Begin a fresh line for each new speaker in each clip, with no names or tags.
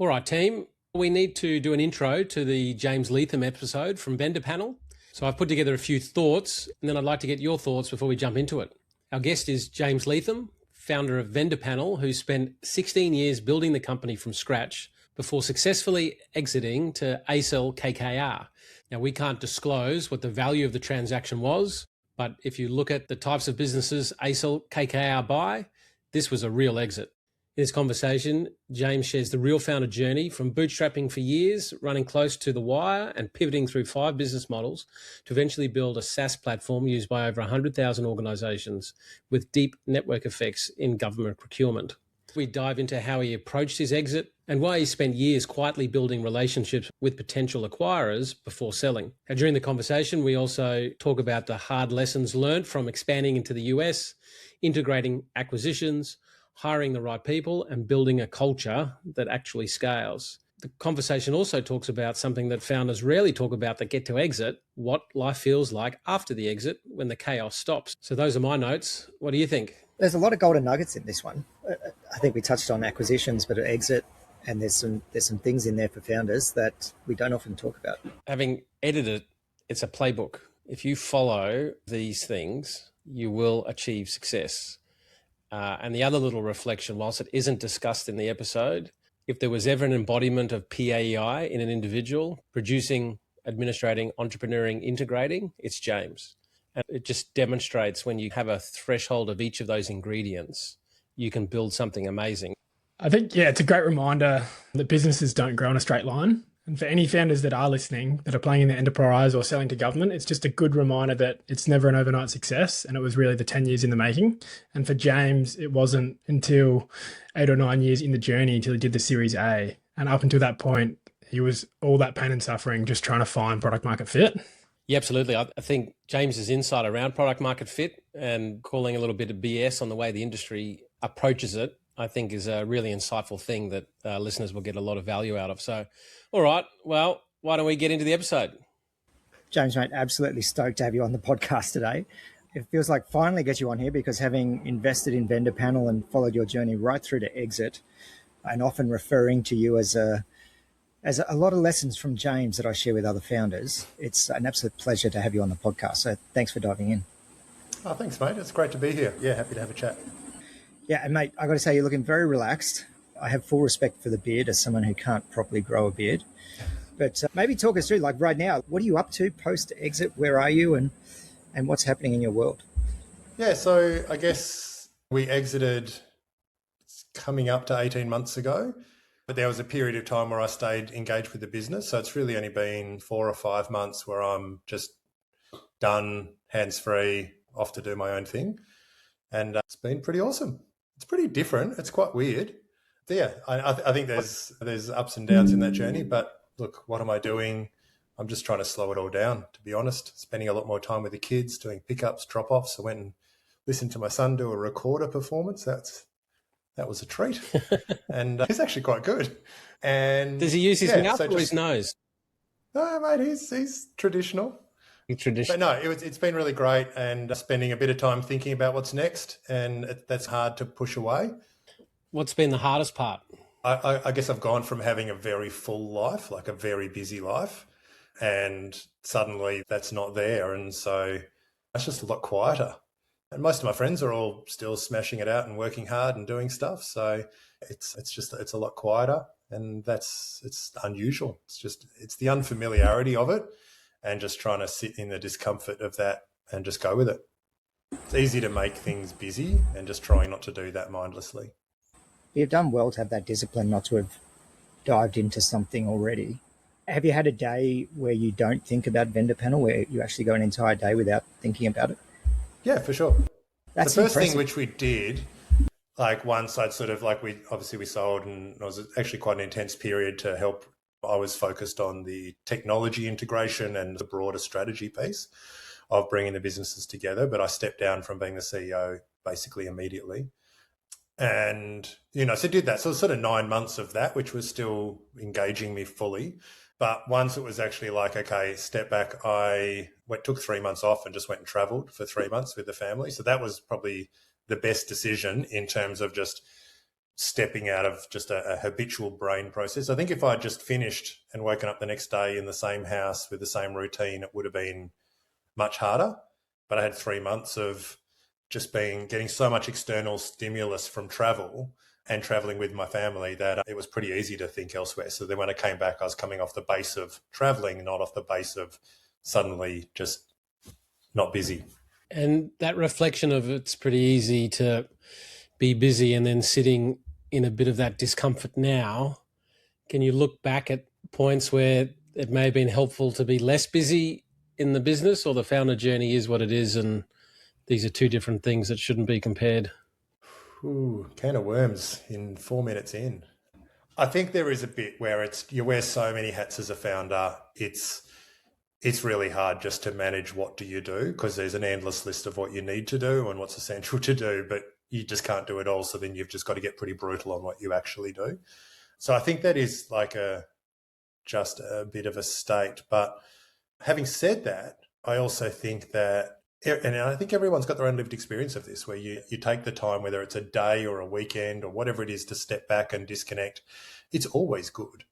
All right, team. We need to do an intro to the James Leathem episode from VendorPanel. So I've put together a few thoughts, and then I'd like to get your thoughts before we jump into it. Our guest is James Leathem, founder of VendorPanel, who spent 16 years building the company from scratch before successfully exiting to Accel-KKR. Now, we can't disclose what the value of the transaction was, but if you look at the types of businesses Accel-KKR buy, this was a real exit. In this conversation, James shares the real founder journey from bootstrapping for years, running close to the wire and pivoting through 5 business models to eventually build a SaaS platform used by over 100,000 organizations with deep network effects in government procurement. We dive into how he approached his exit and why he spent years quietly building relationships with potential acquirers before selling. Now, during the conversation, we also talk about the hard lessons learned from expanding into the US, integrating acquisitions, hiring the right people, and building a culture that actually scales. The conversation also talks about something that founders rarely talk about that get to exit, what life feels like after the exit when the chaos stops. So those are my notes. What do you think?
There's a lot of golden nuggets in this one. I think we touched on acquisitions, but exit, and there's some things in there for founders that we don't often talk about.
Having edited, it's a playbook. If you follow these things, you will achieve success. And the other little reflection, whilst it isn't discussed in the episode, if there was ever an embodiment of PAEI in an individual, producing, administrating, entrepreneuring, integrating, it's James. And it just demonstrates when you have a threshold of each of those ingredients, you can build something amazing.
I think, it's a great reminder that businesses don't grow in a straight line. And for any founders that are listening, that are playing in the enterprise or selling to government, it's just a good reminder that it's never an overnight success. And it was really the 10 years in the making. And for James, it wasn't until 8 or 9 years in the journey until he did the Series A. And up until that point, he was all that pain and suffering, just trying to find product market fit.
Yeah, absolutely. I think James's insight around product market fit and calling a little bit of BS on the way the industry approaches it, I think is a really insightful thing that listeners will get a lot of value out of. So, all right, well, why don't we get into the episode?
James, mate, absolutely stoked to have you on the podcast today. It feels like finally get you on here because having invested in VendorPanel and followed your journey right through to exit, and often referring to you as a lot of lessons from James that I share with other founders, it's an absolute pleasure to have you on the podcast. So thanks for diving in.
Oh, thanks, mate. It's great to be here. Yeah, happy to have a chat.
Yeah, and mate, I got to say, you're looking very relaxed. I have full respect for the beard as someone who can't properly grow a beard. But maybe talk us through, like right now, what are you up to post-exit? Where are you and what's happening in your world?
Yeah, so I guess we exited coming up to 18 months ago, but there was a period of time where I stayed engaged with the business. So it's really only been 4 or 5 months where I'm just done, hands-free, off to do my own thing. And it's been pretty awesome. It's pretty different. It's quite weird. But yeah, I think there's ups and downs in that journey. But look, what am I doing? I'm just trying to slow it all down, to be honest. Spending a lot more time with the kids, doing pickups, drop-offs. I went and listened to my son do a recorder performance. That was a treat. And it's actually quite good. And
does he use his mouth or his nose?
No, mate, he's traditional. But no, it's been really great, and spending a bit of time thinking about what's next, and that's hard to push away.
What's been the hardest part?
I guess I've gone from having a very full life, like a very busy life, and suddenly that's not there. And so it's just a lot quieter. And most of my friends are all still smashing it out and working hard and doing stuff. So it's a lot quieter, and it's unusual. It's the unfamiliarity of it. And just trying to sit in the discomfort of that and just go with it. It's easy to make things busy and just trying not to do that mindlessly.
You've done well to have that discipline not to have dived into something already. Have you had a day where you don't think about VendorPanel, where you actually go an entire day without thinking about it?
Yeah, for sure.
That's
the first
impressive.
thing which we did, like once I'd sort of like we sold, and it was actually quite an intense period to help. I was focused on the technology integration and the broader strategy piece of bringing the businesses together. But I stepped down from being the CEO basically immediately. And, so did that. So it was sort of 9 months of that, which was still engaging me fully. But once it was actually like, okay, step back, took 3 months off and just went and traveled for 3 months with the family. So that was probably the best decision in terms of just stepping out of just a habitual brain process. I think if I'd just finished and woken up the next day in the same house with the same routine, it would have been much harder. But I had 3 months of just getting so much external stimulus from travel and traveling with my family that it was pretty easy to think elsewhere. So then when I came back, I was coming off the base of traveling, not off the base of suddenly just not busy.
And that reflection of it's pretty easy to be busy and then sitting in a bit of that discomfort now. Can you look back at points where it may have been helpful to be less busy in the business, or the founder journey is what it is and these are two different things that shouldn't be compared?
Ooh, can of worms in 4 minutes in. I think there is a bit where you wear so many hats as a founder. It's really hard just to manage what do you do, because there's an endless list of what you need to do and what's essential to do, but you just can't do it all. So then you've just got to get pretty brutal on what you actually do. So I think that is like just a bit of a state. But having said that, I also think that, and I think everyone's got their own lived experience of this, where you take the time, whether it's a day or a weekend or whatever it is, to step back and disconnect. It's always good.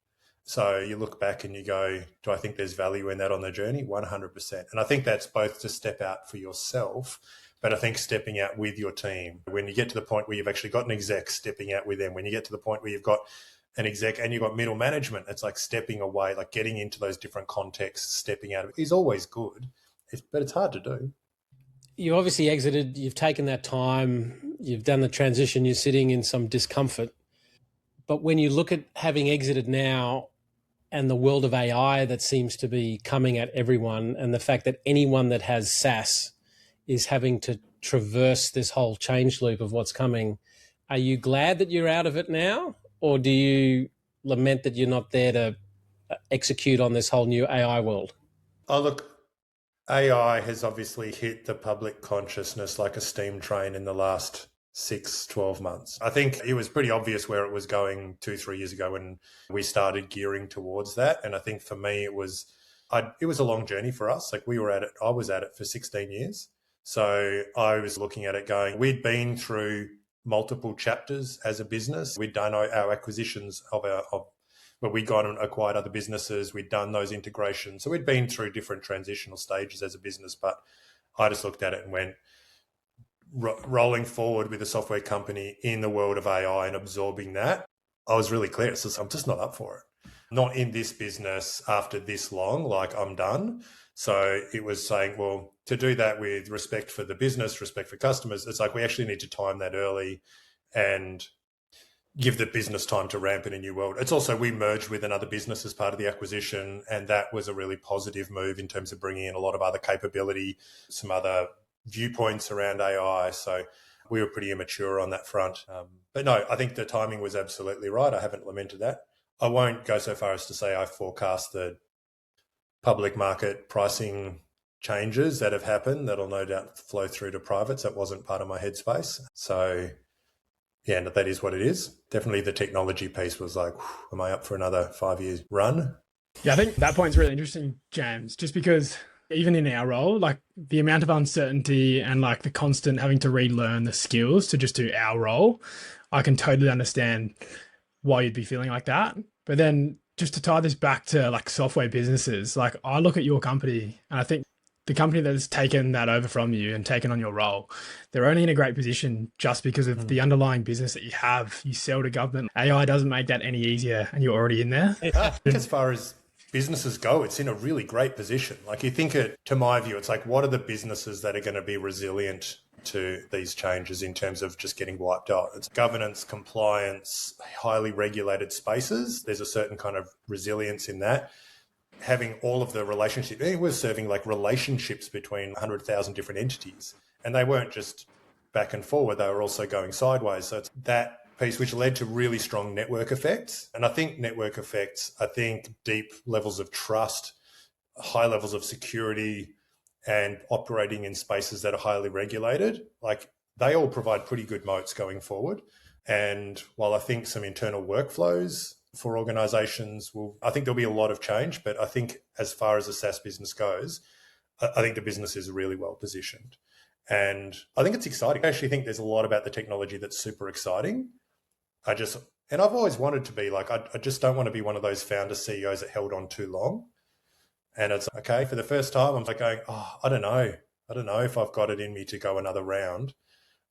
So you look back and you go, do I think there's value in that on the journey? 100%. And I think that's both to step out for yourself, but I think stepping out with your team. When you get to the point where you've actually got an exec, stepping out with them. When you get to the point where you've got an exec and you've got middle management, it's like stepping away, like getting into those different contexts, stepping out of it is always good, but it's hard to do.
You obviously exited, you've taken that time, you've done the transition, you're sitting in some discomfort. But when you look at having exited now and the world of AI that seems to be coming at everyone, and the fact that anyone that has SaaS is having to traverse this whole change loop of what's coming, are you glad that you're out of it now? Or do you lament that you're not there to execute on this whole new AI world?
Oh, look, AI has obviously hit the public consciousness like a steam train in the last 6-12 months. I think it was pretty obvious where it was going 2-3 years ago when we started gearing towards that. And I think for me, it was a long journey for us. Like I was at it for 16 years. So I was looking at it going, we'd been through multiple chapters as a business. We'd done our acquisitions where we'd gone and acquired other businesses. We'd done those integrations. So we'd been through different transitional stages as a business, but I just looked at it and went, rolling forward with a software company in the world of AI and absorbing that, I was really clear. So I'm just not up for it. Not in this business after this long, like I'm done. So it was saying, well, to do that with respect for the business, respect for customers, it's like we actually need to time that early and give the business time to ramp in a new world. It's also, we merged with another business as part of the acquisition, and that was a really positive move in terms of bringing in a lot of other capability, some other viewpoints around AI. So we were pretty immature on that front. But no, I think the timing was absolutely right. I haven't lamented that. I won't go so far as to say I forecast the public market pricing changes that have happened that'll no doubt flow through to privates. That wasn't part of my headspace. So yeah, that is what it is. Definitely the technology piece was like, am I up for another 5 years run?
Yeah, I think that point's really interesting, James, just because even in our role, like the amount of uncertainty and like the constant having to relearn the skills to just do our role, I can totally understand why you'd be feeling like that. But then just to tie this back to like software businesses, like I look at your company and I think the company that has taken that over from you and taken on your role, they're only in a great position just because of the underlying business that you have. You sell to government. AI doesn't make that any easier and you're already in there.
I think as far as businesses go, it's in a really great position. Like you think to my view, it's like, what are the businesses that are going to be resilient to these changes in terms of just getting wiped out? It's governance, compliance, highly regulated spaces. There's a certain kind of resilience in that. Having all of the relationships, it was serving like relationships between 100,000 different entities. And they weren't just back and forward, they were also going sideways. So it's that piece which led to really strong network effects. And I think network effects, deep levels of trust, high levels of security, and operating in spaces that are highly regulated, like they all provide pretty good moats going forward. And while I think some internal workflows for organizations I think there'll be a lot of change, but I think as far as a SaaS business goes, I think the business is really well positioned. And I think it's exciting. I actually think there's a lot about the technology that's super exciting. And I've always wanted to be like, I just don't want to be one of those founder CEOs that held on too long. And it's okay, for the first time, I'm like going, I don't know. I don't know if I've got it in me to go another round.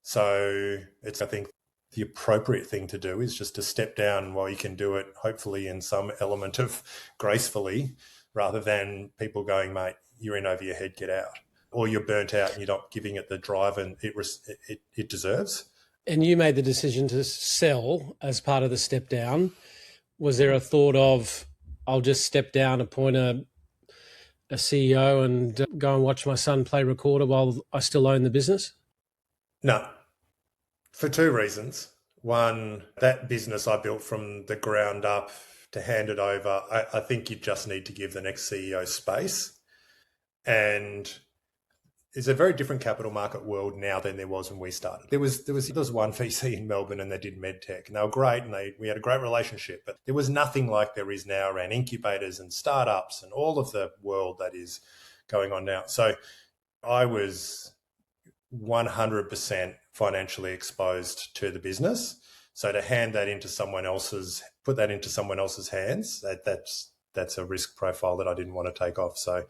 So I think the appropriate thing to do is just to step down while you can do it, hopefully in some element of gracefully, rather than people going, mate, you're in over your head, get out. Or you're burnt out and you're not giving it the drive and it deserves.
And you made the decision to sell as part of the step down. Was there a thought of, I'll just step down, appoint a CEO and go and watch my son play recorder while I still own the business?
No, for two reasons. One, that business I built from the ground up to hand it over, I think you just need to give the next CEO space. And it's a very different capital market world now than there was when we started. There was one VC in Melbourne and they did medtech and they were great and we had a great relationship, but there was nothing like there is now around incubators and startups and all of the world that is going on now. So I was 100% financially exposed to the business. So to hand that into someone else's, put that into someone else's hands, that's a risk profile that I didn't want to take off. So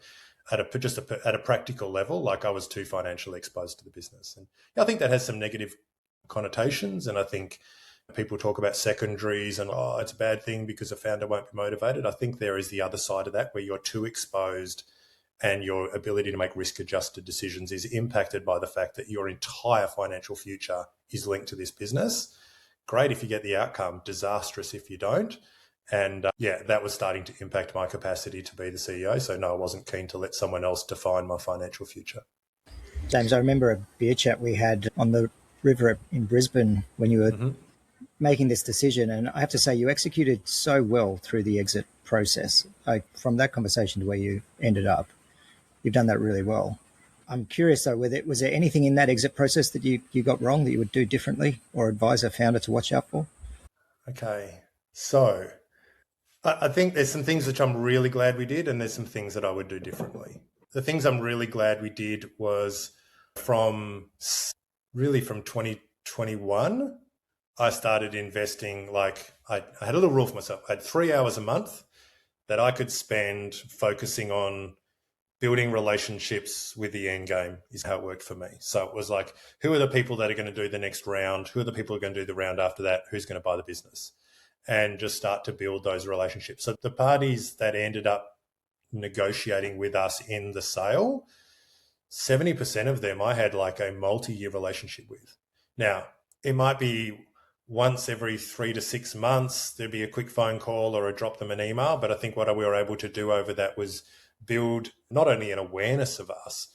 at a practical level, like I was too financially exposed to the business. And I think that has some negative connotations. And I think people talk about secondaries and, it's a bad thing because a founder won't be motivated. I think there is the other side of that where you're too exposed and your ability to make risk-adjusted decisions is impacted by the fact that your entire financial future is linked to this business. Great if you get the outcome, disastrous if you don't. And that was starting to impact my capacity to be the CEO. So no, I wasn't keen to let someone else define my financial future.
James, I remember a beer chat we had on the river in Brisbane when you were making this decision. And I have to say, you executed so well through the exit process. From that conversation to where you ended up, you've done that really well. I'm curious, though, was there anything in that exit process that you got wrong that you would do differently or advise a founder to watch out for?
Okay. So I think there's some things which I'm really glad we did, and there's some things that I would do differently. The things I'm really glad we did was from 2021, I started investing. Like I had a little rule for myself. I had 3 hours a month that I could spend focusing on building relationships with the end game is how it worked for me. So it was like, who are the people that are going to do the next round? Who are the people who are going to do the round after that? Who's going to buy the business? And just start to build those relationships. So the parties that ended up negotiating with us in the sale, 70% of them I had like a multi-year relationship with. Now, it might be once every 3 to 6 months, there'd be a quick phone call or a drop them an email. But I think what we were able to do over that was build not only an awareness of us,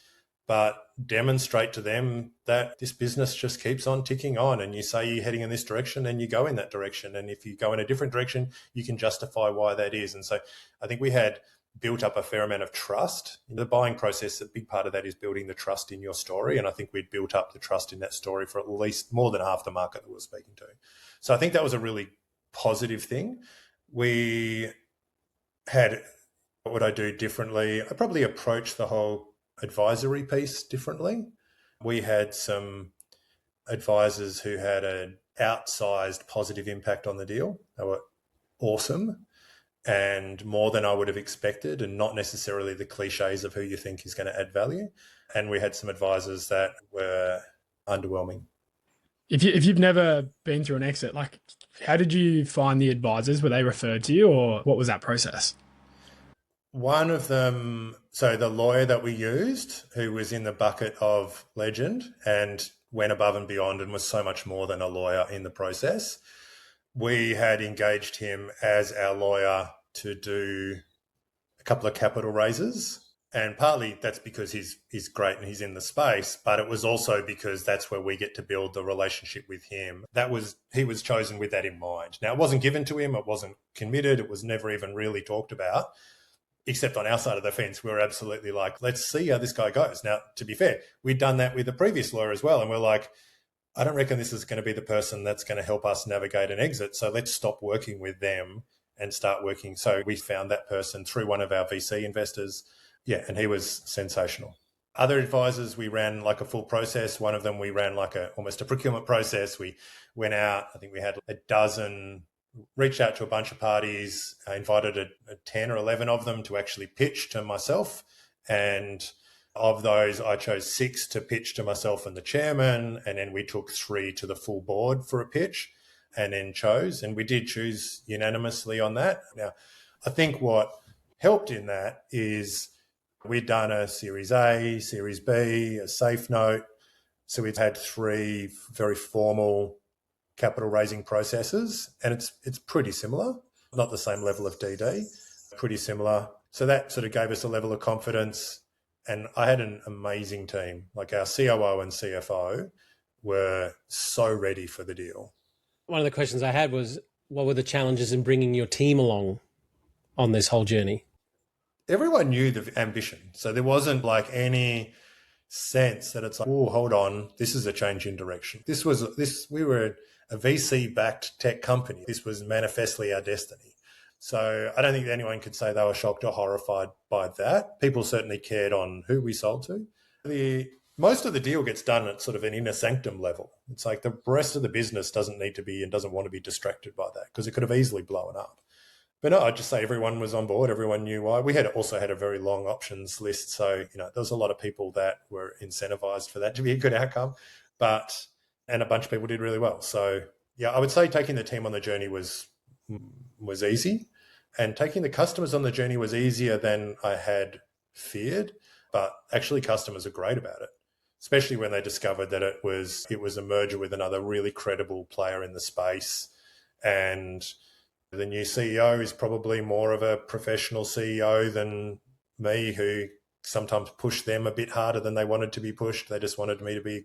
but demonstrate to them that this business just keeps on ticking on, and you say you're heading in this direction and you go in that direction. And if you go in a different direction, you can justify why that is. And so I think we had built up a fair amount of trust. In the buying process, a big part of that is building the trust in your story. And I think we'd built up the trust in that story for at least more than half the market that we're speaking to. So I think that was a really positive thing. We had, what would I do differently? I probably approached the whole advisory piece differently. We had some advisors who had an outsized positive impact on the deal. They were awesome and more than I would have expected, and not necessarily the cliches of who you think is going to add value. And we had some advisors that were underwhelming.
If you've never been through an exit, like how did you find the advisors? Were they referred to you, or what was that process?
One of them, so the lawyer that we used, who was in the bucket of legend and went above and beyond and was so much more than a lawyer in the process, we had engaged him as our lawyer to do a couple of capital raises. And partly that's because he's great and he's in the space, but it was also because that's where we get to build the relationship with him. He was chosen with that in mind. Now, it wasn't given to him, it wasn't committed, it was never even really talked about. Except on our side of the fence, we were absolutely like, let's see how this guy goes. Now, to be fair, we'd done that with the previous lawyer as well. And we're like, I don't reckon this is going to be the person that's going to help us navigate an exit. So let's stop working with them and start working. So we found that person through one of our VC investors. Yeah, and he was sensational. Other advisors, we ran like a full process. One of them, we ran like almost a procurement process. We went out, I think we had a dozen, reached out to a bunch of parties, invited a 10 or 11 of them to actually pitch to myself. And of those, I chose 6 to pitch to myself and the chairman. And then we took 3 to the full board for a pitch and then chose. And we did choose unanimously on that. Now, I think what helped in that is we'd done a Series A, Series B, a safe note. So we've had 3 very formal capital raising processes, and it's pretty similar. Not the same level of DD, pretty similar. So that sort of gave us a level of confidence. And I had an amazing team. Like our COO and CFO were so ready for the deal.
One of the questions I had was, what were the challenges in bringing your team along on this whole journey?
Everyone knew the ambition. So there wasn't like any sense that it's like, oh, hold on, this is a change in direction. We were a VC-backed tech company. This was manifestly our destiny. So I don't think anyone could say they were shocked or horrified by that. People certainly cared on who we sold to. Most of the deal gets done at sort of an inner sanctum level. It's like the rest of the business doesn't need to be and doesn't want to be distracted by that because it could have easily blown up. But no, I'd just say everyone was on board. Everyone knew why. We had also had a very long options list. So, there was a lot of people that were incentivized for that to be a good outcome. And a bunch of people did really well. So, yeah, I would say taking the team on the journey was easy. And taking the customers on the journey was easier than I had feared. But actually, customers are great about it, especially when they discovered that it was a merger with another really credible player in the space. And the new CEO is probably more of a professional CEO than me, who sometimes pushed them a bit harder than they wanted to be pushed. They just wanted me to be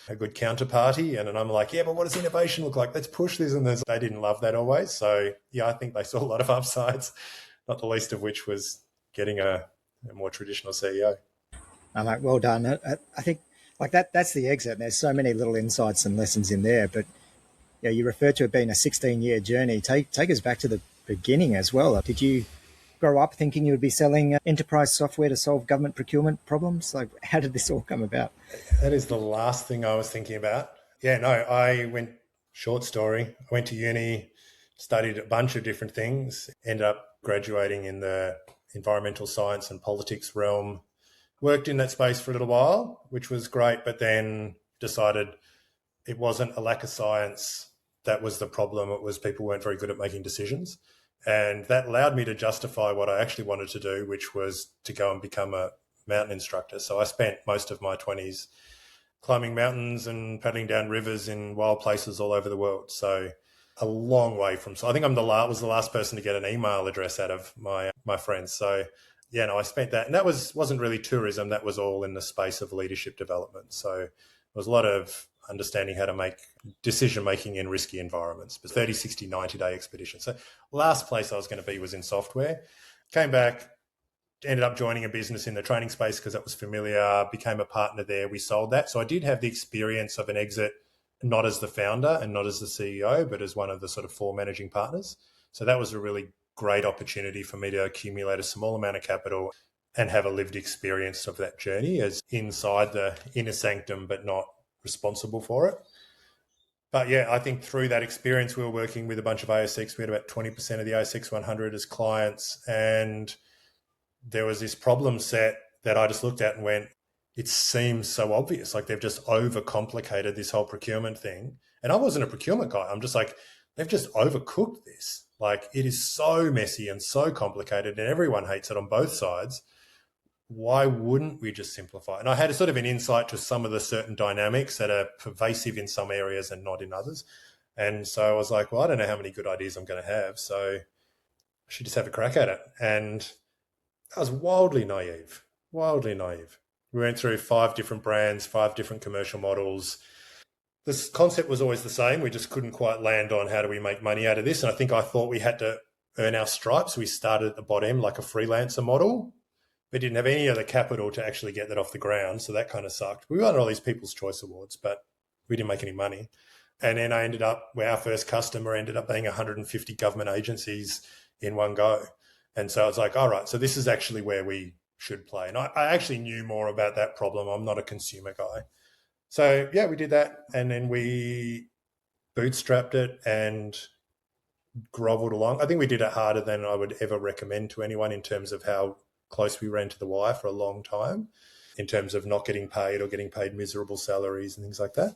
a good counterparty. And I'm like, yeah, but what does innovation look like? Let's push this. And they didn't love that always. So, yeah, I think they saw a lot of upsides, not the least of which was getting a more traditional CEO.
I'm like, well done. I think like that's the exit. And there's so many little insights and lessons in there. But yeah, you referred to it being a 16-year journey. Take us back to the beginning as well. Did you grow up thinking you would be selling enterprise software to solve government procurement problems? Like, how did this all come about?
That is the last thing I was thinking about. Yeah, no, short story. I went to uni, studied a bunch of different things, ended up graduating in the environmental science and politics realm, worked in that space for a little while, which was great, but then decided it wasn't a lack of science that was the problem. It was people weren't very good at making decisions. And that allowed me to justify what I actually wanted to do, which was to go and become a mountain instructor. So I spent most of my 20s climbing mountains and paddling down rivers in wild places all over the world. So a long way from, so I think was the last person to get an email address out of my friends. So yeah, no, I spent that. And that wasn't really tourism. That was all in the space of leadership development. So there was a lot of understanding how to make decision-making in risky environments, but 30, 60, 90-day expedition. So last place I was going to be was in software. Came back, ended up joining a business in the training space because that was familiar, became a partner there. We sold that. So I did have the experience of an exit, not as the founder and not as the CEO, but as one of the sort of 4 managing partners. So that was a really great opportunity for me to accumulate a small amount of capital and have a lived experience of that journey as inside the inner sanctum, but not responsible for it. But yeah, I think through that experience, we were working with a bunch of ASX. We had about 20% of the ASX 100 as clients. And there was this problem set that I just looked at and went, it seems so obvious. Like they've just overcomplicated this whole procurement thing. And I wasn't a procurement guy. I'm just like, they've just overcooked this. Like it is so messy and so complicated and everyone hates it on both sides. Why wouldn't we just simplify? And I had a sort of an insight to some of the certain dynamics that are pervasive in some areas and not in others. And so I was like, well, I don't know how many good ideas I'm going to have, so I should just have a crack at it. And I was wildly naive. We went through 5 different brands, 5 different commercial models. This concept was always the same. We just couldn't quite land on how do we make money out of this. And I thought we had to earn our stripes. We started at the bottom like a freelancer model. We didn't have any other capital to actually get that off the ground. So that kind of sucked. We won all these People's Choice Awards, but we didn't make any money. And then our first customer ended up being 150 government agencies in one go. And so I was like, all right, so this is actually where we should play. And I actually knew more about that problem. I'm not a consumer guy. So, yeah, we did that. And then we bootstrapped it and groveled along. I think we did it harder than I would ever recommend to anyone in terms of how close we ran to the wire for a long time, in terms of not getting paid or getting paid miserable salaries and things like that.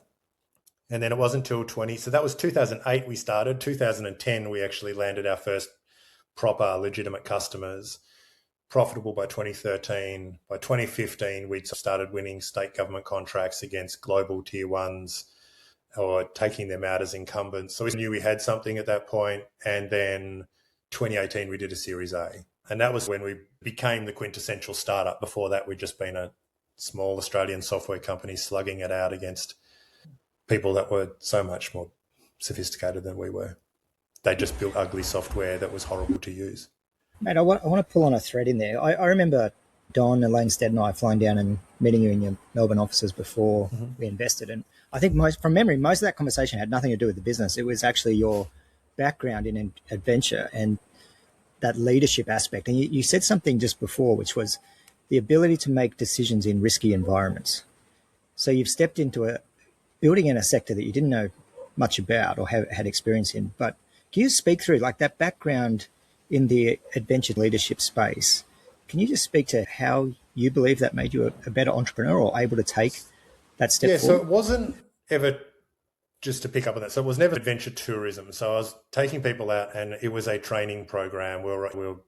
And then it wasn't until so that was 2008 we started. 2010, we actually landed our first proper legitimate customers, profitable by 2013. By 2015, we'd started winning state government contracts against global tier ones or taking them out as incumbents. So we knew we had something at that point. And then 2018, we did a Series A. And that was when we became the quintessential startup. Before that, we'd just been a small Australian software company slugging it out against people that were so much more sophisticated than we were. They just built ugly software that was horrible to use.
Mate, I want to pull on a thread in there. I remember Don, Elaine Stead and I flying down and meeting you in your Melbourne offices before we invested. And I think from memory, most of that conversation had nothing to do with the business. It was actually your background in adventure and that leadership aspect. And you said something just before, which was the ability to make decisions in risky environments. So you've stepped into building in a sector that you didn't know much about or had experience in. But can you speak through like that background in the adventure leadership space? Can you just speak to how you believe that made you a better entrepreneur or able to take that step forward?
So it wasn't ever, just to pick up on that, so it was never adventure tourism. So I was taking people out and it was a training program. We were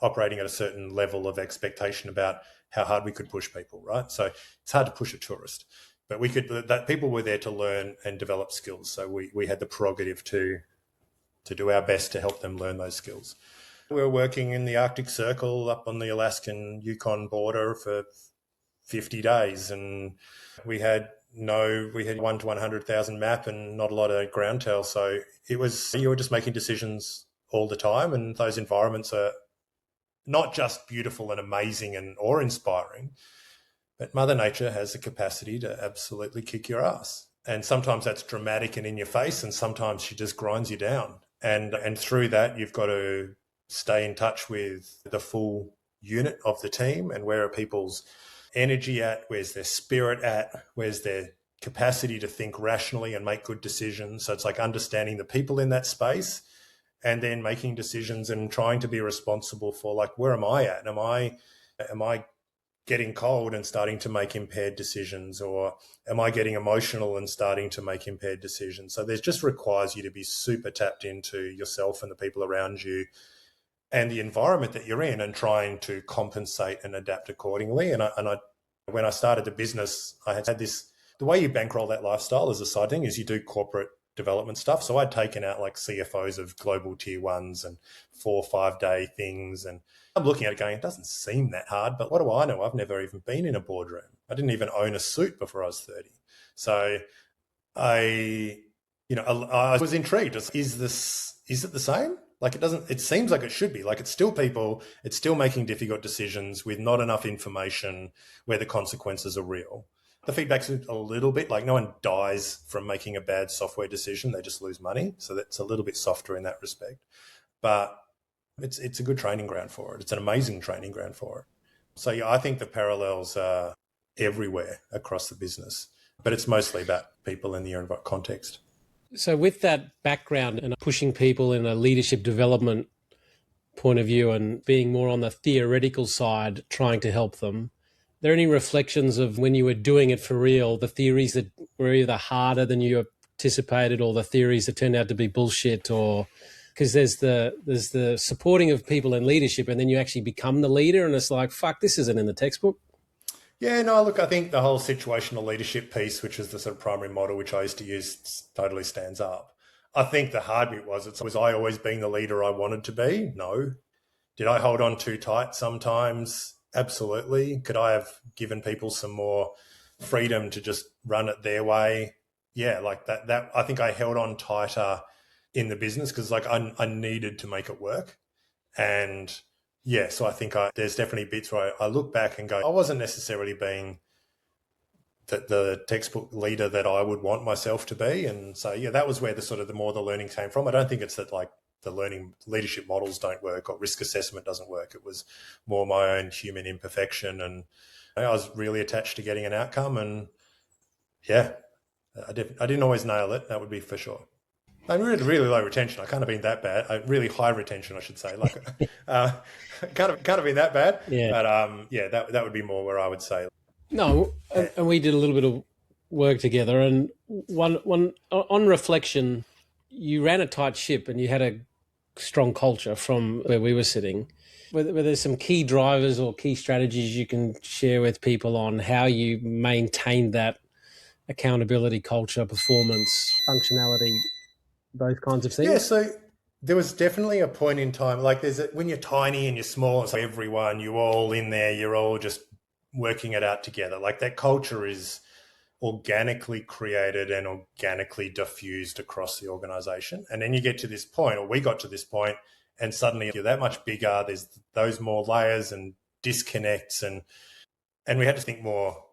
operating at a certain level of expectation about how hard we could push people, right? So it's hard to push a tourist. But that people were there to learn and develop skills. So we had the prerogative to do our best to help them learn those skills. We were working in the Arctic Circle up on the Alaskan Yukon border for 50 days. And we had 1 to 100,000 map and not a lot of ground tail. So you were just making decisions all the time. And those environments are not just beautiful and amazing and awe-inspiring, but Mother Nature has the capacity to absolutely kick your ass. And sometimes that's dramatic and in your face, and sometimes she just grinds you down. And through that, you've got to stay in touch with the full unit of the team and where are people's energy at, where's their spirit at, where's their capacity to think rationally and make good decisions. So it's like understanding the people in that space and then making decisions and trying to be responsible for like, where am I at? Am I getting cold and starting to make impaired decisions, or am I getting emotional and starting to make impaired decisions? So this just requires you to be super tapped into yourself and the people around you and the environment that you're in and trying to compensate and adapt accordingly. And when I started the business, I had this, the way you bankroll that lifestyle as a side thing is you do corporate development stuff. So I'd taken out like CFOs of global tier ones and 4 or 5 day things. And I'm looking at it going, it doesn't seem that hard, but what do I know? I've never even been in a boardroom. I didn't even own a suit before I was 30. So I was intrigued. Is it the same? Like it seems like it should be. Like it's still people, it's still making difficult decisions with not enough information where the consequences are real. The feedback's a little bit like no one dies from making a bad software decision. They just lose money. So that's a little bit softer in that respect. But it's a good training ground for it. It's an amazing training ground for it. So yeah, I think the parallels are everywhere across the business, but it's mostly about people in the context.
So with that background and pushing people in a leadership development point of view and being more on the theoretical side, trying to help them, are there any reflections of when you were doing it for real, the theories that were either harder than you anticipated or the theories that turned out to be bullshit? Or because there's the supporting of people in leadership and then you actually become the leader and it's like, fuck, this isn't in the textbook.
Yeah, no, look, I think the whole situational leadership piece, which is the sort of primary model which I used to use, totally stands up. I think the hard bit was I always being the leader I wanted to be? No. Did I hold on too tight sometimes? Absolutely. Could I have given people some more freedom to just run it their way? Yeah, like that I think I held on tighter in the business because like I needed to make it work. And yeah, so I think there's definitely bits where I look back and go, I wasn't necessarily being the textbook leader that I would want myself to be. And so, yeah, that was where the more the learning came from. I don't think it's that like the leadership models don't work or risk assessment doesn't work. It was more my own human imperfection. And I was really attached to getting an outcome. And yeah, I didn't always nail it. That would be for sure. I mean, really low retention. I can't have been that bad. Really high retention, I should say. Like, can't have been that bad.
Yeah.
But that would be more where I would say.
No, and we did a little bit of work together. And one on reflection, you ran a tight ship and you had a strong culture from where we were sitting. Were there some key drivers or key strategies you can share with people on how you maintained that accountability, culture, performance, functionality, those kinds of things?
Yeah, so there was definitely a point in time, like when you're tiny and you're small, it's like everyone, you're all in there, you're all just working it out together. Like that culture is organically created and organically diffused across the organization. And then you get to this point, or we got to this point, and suddenly you're that much bigger. There's those more layers and disconnects, and we had to think more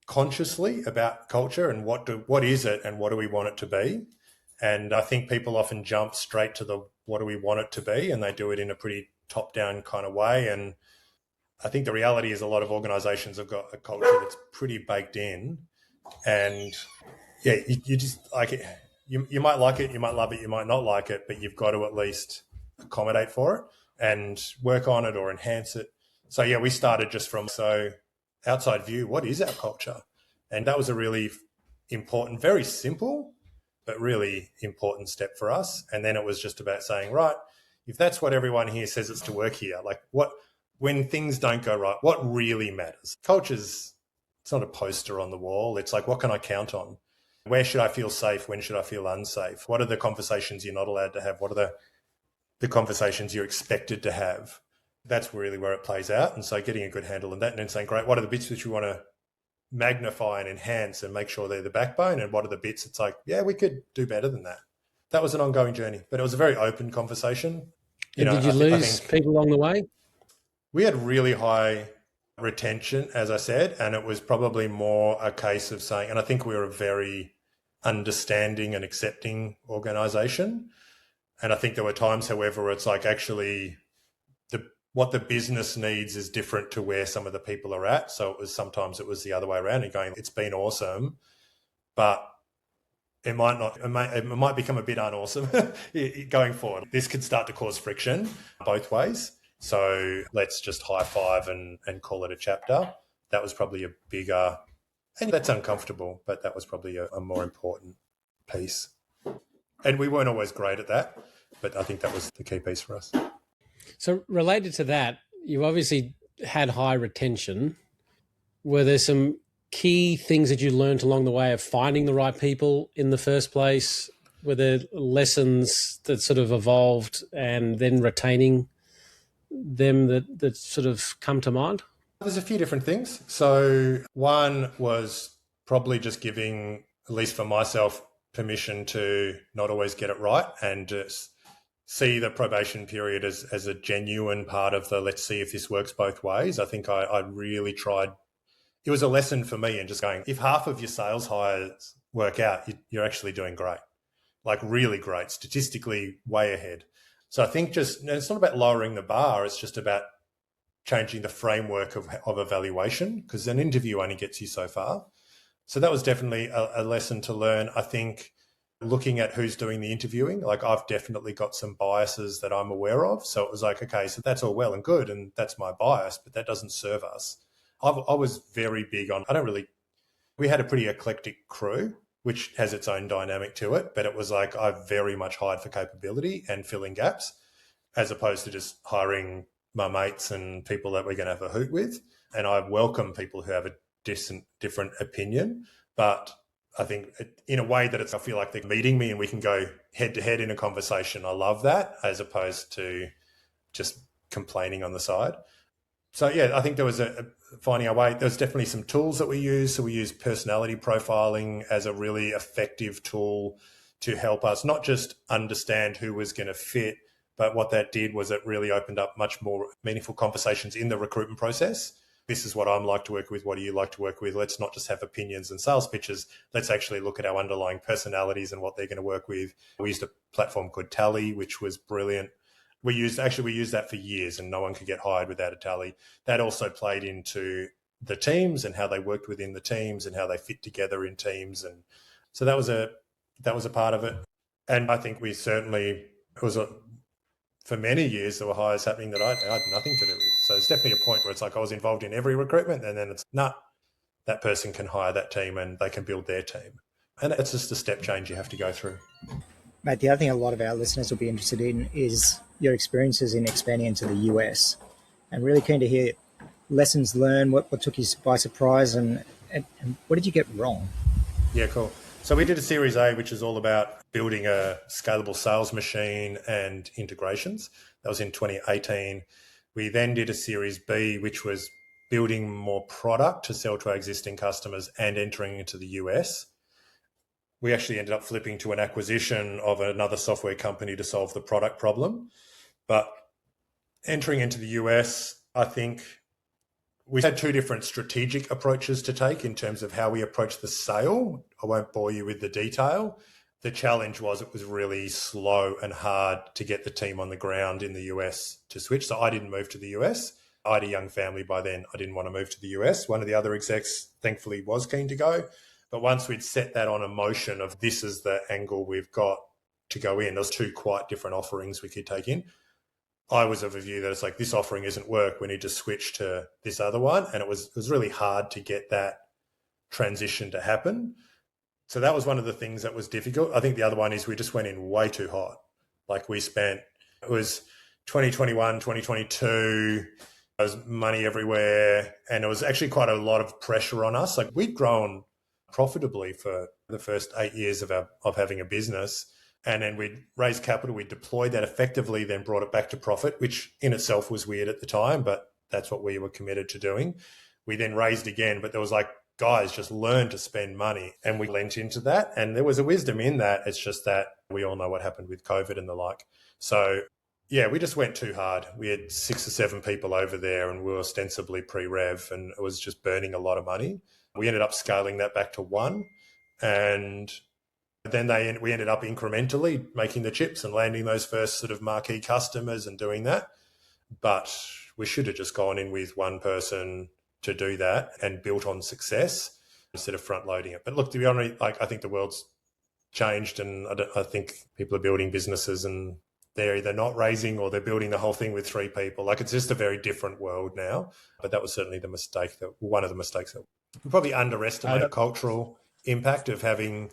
consciously about culture and what is it and what do we want it to be. And I think people often jump straight to the what do we want it to be, and they do it in a pretty top-down kind of way. And I think the reality is a lot of organizations have got a culture that's pretty baked in. And yeah, you just like it. You might like it, you might love it, you might not like it, but you've got to at least accommodate for it and work on it or enhance it. So yeah, we started just from outside view, what is our culture? And that was a really important, very simple, but really important step for us. And then it was just about saying, right, if that's what everyone here says it's to work here, like when things don't go right, what really matters? Culture's, it's not a poster on the wall. It's like, what can I count on? Where should I feel safe? When should I feel unsafe? What are the conversations you're not allowed to have? What are the conversations you're expected to have? That's really where it plays out. And so getting a good handle on that and then saying, great, what are the bits which we want to magnify and enhance and make sure they're the backbone? And what are the bits it's like, yeah, we could do better than that. That was an ongoing journey, but it was a very open conversation.
Did you lose people along the way?
We had really high retention, as I said, and it was probably more a case of saying, and I think we were a very understanding and accepting organisation. And I think there were times, however, where it's like actually what the business needs is different to where some of the people are at. So sometimes it was the other way around and going, it's been awesome, but it might become a bit unawesome going forward. This could start to cause friction both ways. So let's just high five and call it a chapter. That was probably a bigger, and that's uncomfortable, but that was probably a more important piece. And we weren't always great at that, but I think that was the key piece for us.
So related to that, you obviously had high retention. Were there some key things that you learned along the way of finding the right people in the first place? Were there lessons that sort of evolved and then retaining them that sort of come to mind?
There's a few different things. So one was probably just giving, at least for myself, permission to not always get it right and just see the probation period as a genuine part of the let's see if this works both ways. I think I really tried. It was a lesson for me in just going, if half of your sales hires work out, you're actually doing great, like really great, statistically way ahead. So I think it's not about lowering the bar. It's just about changing the framework of evaluation, because an interview only gets you so far. So that was definitely a lesson to learn. I think looking at who's doing the interviewing, like I've definitely got some biases that I'm aware of. So it was like, okay, so that's all well and good, and that's my bias, but that doesn't serve us. I was very big on, we had a pretty eclectic crew, which has its own dynamic to it, but it was like I very much hired for capability and filling gaps, as opposed to just hiring my mates and people that we're going to have a hoot with. And I welcome people who have a different opinion, but I think in a way that I feel like they're meeting me and we can go head to head in a conversation. I love that, as opposed to just complaining on the side. So yeah, I think there was finding our way. There was definitely some tools that we used. So we used personality profiling as a really effective tool to help us not just understand who was going to fit, but what that did was it really opened up much more meaningful conversations in the recruitment process. this is what I'm like to work with. What do you like to work with? Let's not just have opinions and sales pitches. Let's actually look at our underlying personalities and what they're going to work with. We used a platform called Tally, which was brilliant. We used that for years, and no one could get hired without a Tally. That also played into the teams and how they worked within the teams and how they fit together in teams. And so that was a part of it. And I think for many years, there were hires happening that I had nothing to do with. So it's definitely a point where it's like I was involved in every recruitment, and then it's that person can hire that team and they can build their team. And it's just a step change you have to go through.
Mate, the other thing a lot of our listeners will be interested in is your experiences in expanding into the US. And really keen to hear lessons learned, what took you by surprise, and what did you get wrong?
Yeah, cool. So we did a Series A, which is all about building a scalable sales machine and integrations. That was in 2018. We then did a Series B, which was building more product to sell to our existing customers and entering into the US. We actually ended up flipping to an acquisition of another software company to solve the product problem. But entering into the US, I think we had two different strategic approaches to take in terms of how we approach the sale. I won't bore you with the detail. The challenge was it was really slow and hard to get the team on the ground in the US to switch. So I didn't move to the US. I had a young family by then. I didn't want to move to the US. One of the other execs, thankfully, was keen to go. But once we'd set that on a motion of this is the angle we've got to go in, there's two quite different offerings we could take in. I was of a view that it's like, this offering isn't work. We need to switch to this other one. And it was really hard to get that transition to happen. So that was one of the things that was difficult. I think the other one is we just went in way too hot. Like it was 2021, 2022, there was money everywhere. And it was actually quite a lot of pressure on us. Like we'd grown profitably for the first 8 years of having a business. And then we'd raised capital, we deployed that effectively, then brought it back to profit, which in itself was weird at the time, but that's what we were committed to doing. We then raised again, but there was like, guys, just learn to spend money. And we lent into that. And there was a wisdom in that. It's just that we all know what happened with COVID and the like. So yeah, we just went too hard. We had 6 or 7 people over there and we were ostensibly pre-rev and it was just burning a lot of money. We ended up scaling that back to 1. And then we ended up incrementally making the chips and landing those first sort of marquee customers and doing that. But we should have just gone in with one person to do that and built on success instead of front loading it. But look, to be honest, like I think the world's changed and I think people are building businesses and they're either not raising or they're building the whole thing with 3 people. Like it's just a very different world now. But that was certainly one of the mistakes that we probably underestimate the cultural impact of having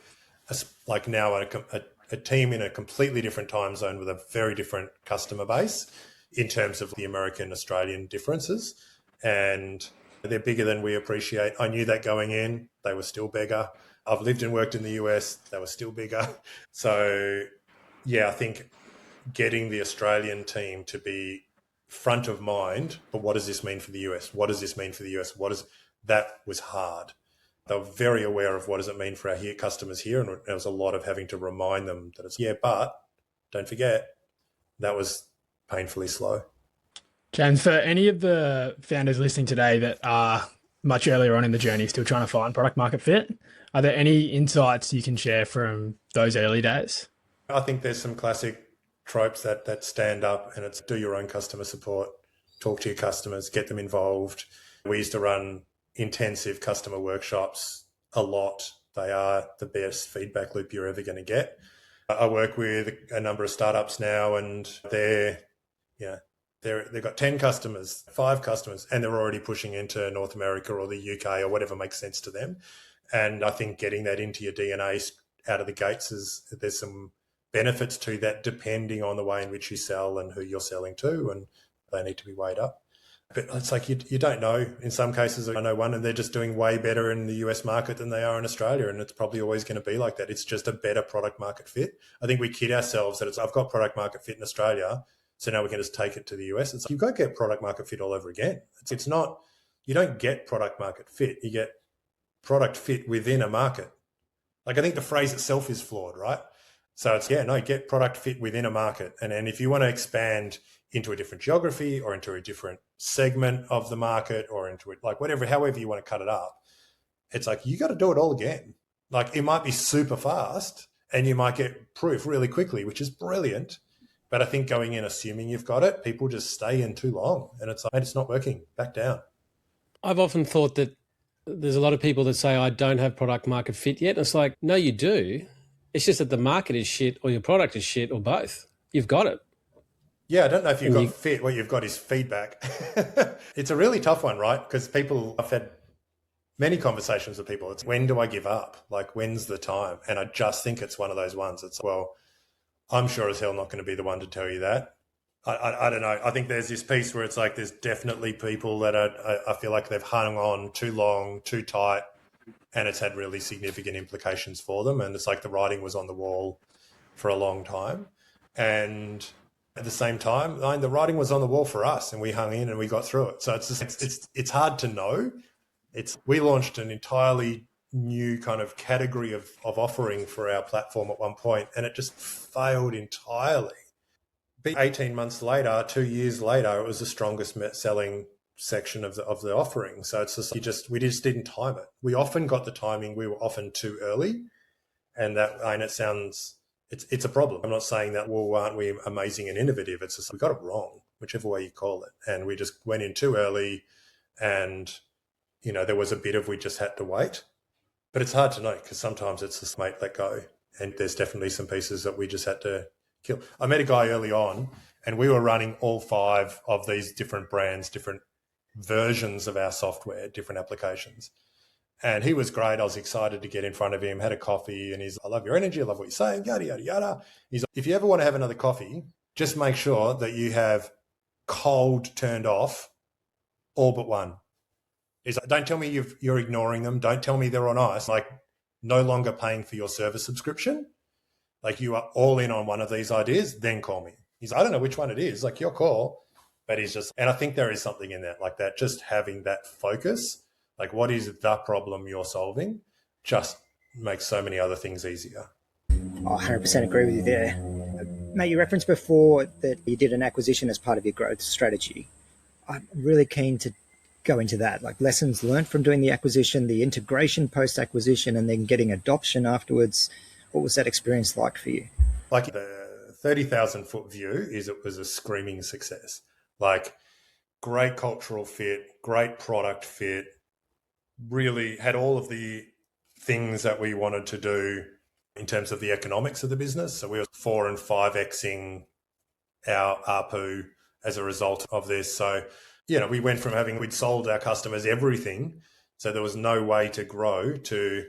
a team in a completely different time zone with a very different customer base in terms of the American-Australian differences. And they're bigger than we appreciate. I knew that going in. They were still bigger. I've lived and worked in the US. They were still bigger. So, yeah, I think getting the Australian team to be front of mind, but what does this mean for the US? What does this mean for the US? That was hard. They were very aware of what does it mean for our customers here. And there was a lot of having to remind them that but don't forget, that was painfully slow.
James, for any of the founders listening today that are much earlier on in the journey, still trying to find product market fit, are there any insights you can share from those early days?
I think there's some classic tropes that stand up, and it's do your own customer support, talk to your customers, get them involved. We used to run intensive customer workshops a lot. They are the best feedback loop you're ever going to get. I work with a number of startups now, and they've got 10 customers, 5 customers, and they're already pushing into North America or the UK or whatever makes sense to them. And I think getting that into your DNA out of the gates there's some benefits to that depending on the way in which you sell and who you're selling to, and they need to be weighed up. But it's like you don't know. In some cases, I know one, and they're just doing way better in the US market than they are in Australia, and it's probably always going to be like that. It's just a better product market fit. I think we kid ourselves that I've got product market fit in Australia, so now we can just take it to the US. It's like, you've got to get product market fit all over again. It's not, you don't get product market fit. You get product fit within a market. Like I think the phrase itself is flawed, right? So it's, get product fit within a market. And then if you want to expand into a different geography or into a different segment of the market or into it, like whatever, however you want to cut it up. It's like, you got to do it all again. Like, it might be super fast and you might get proof really quickly, which is brilliant. But I think going in assuming you've got it, people just stay in too long and it's like, mate, it's not working, back down.
I've often thought that there's a lot of people that say, I don't have product market fit yet. And it's like, no, you do. It's just that the market is shit or your product is shit or both. You've got it.
Yeah, I don't know if you've got fit. What you've got is feedback. It's a really tough one, right? Because I've had many conversations with people. It's, when do I give up? Like, when's the time? And I just think it's one of those ones. It's, well, I'm sure as hell not going to be the one to tell you that. I don't know. I think there's this piece where it's like, there's definitely people that I feel like they've hung on too long, too tight, and it's had really significant implications for them. And it's like the writing was on the wall for a long time. And at the same time, the writing was on the wall for us and we hung in and we got through it. So it's just, it's hard to know. We launched an entirely new kind of category of offering for our platform at one point, and it just failed entirely. But 18 months later, 2 years later, it was the strongest selling section of the offering. So it's just, we just didn't time it. We often got the timing. We were often too early, and it sounds, it's a problem. I'm not saying that, well, aren't we amazing and innovative? It's just, we got it wrong, whichever way you call it. And we just went in too early, and, you know, there was a bit of, we just had to wait. But it's hard to know, because sometimes it's just, mate, let go. And there's definitely some pieces that we just had to kill. I met a guy early on and we were running all 5 of these different brands, different versions of our software, different applications. And he was great. I was excited to get in front of him, had a coffee, and he's, I love your energy. I love what you're saying, yada, yada, yada. He's like, if you ever want to have another coffee, just make sure that you have cold turned off all but one. He's like, don't tell me you're ignoring them. Don't tell me they're on ice. Like, no longer paying for your service subscription. Like, you are all in on one of these ideas, then call me. He's, I don't know which one it is, like, your call. But he's just, and I think there is something in that, like that, just having that focus, like what is the problem you're solving, just makes so many other things easier.
I 100% agree with you there. Mate, you referenced before that you did an acquisition as part of your growth strategy. I'm really keen to go into that, like lessons learned from doing the acquisition, the integration post-acquisition, and then getting adoption afterwards. What was that experience like for you?
Like, the 30,000 foot view is, it was a screaming success. Like, great cultural fit, great product fit, really had all of the things that we wanted to do in terms of the economics of the business. So we were 4 and 5xing our ARPU as a result of this. So, you know, we went from we'd sold our customers everything, so there was no way to grow, to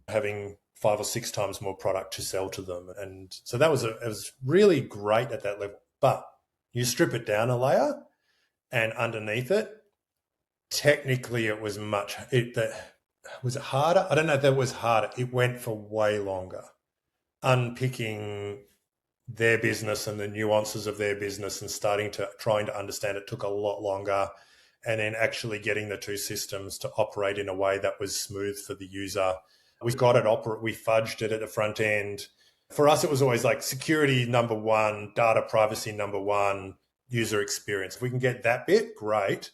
having 5 or 6 times more product to sell to them. And so it was really great at that level. But you strip it down a layer, and underneath it, technically it was was it harder? I don't know if that was harder. It went for way longer. Unpicking their business and the nuances of their business and trying to understand it took a lot longer. And then actually getting the 2 systems to operate in a way that was smooth for the user. We got it we fudged it at the front end. For us, it was always like security number 1, data privacy number 1, user experience. If we can get that bit, great.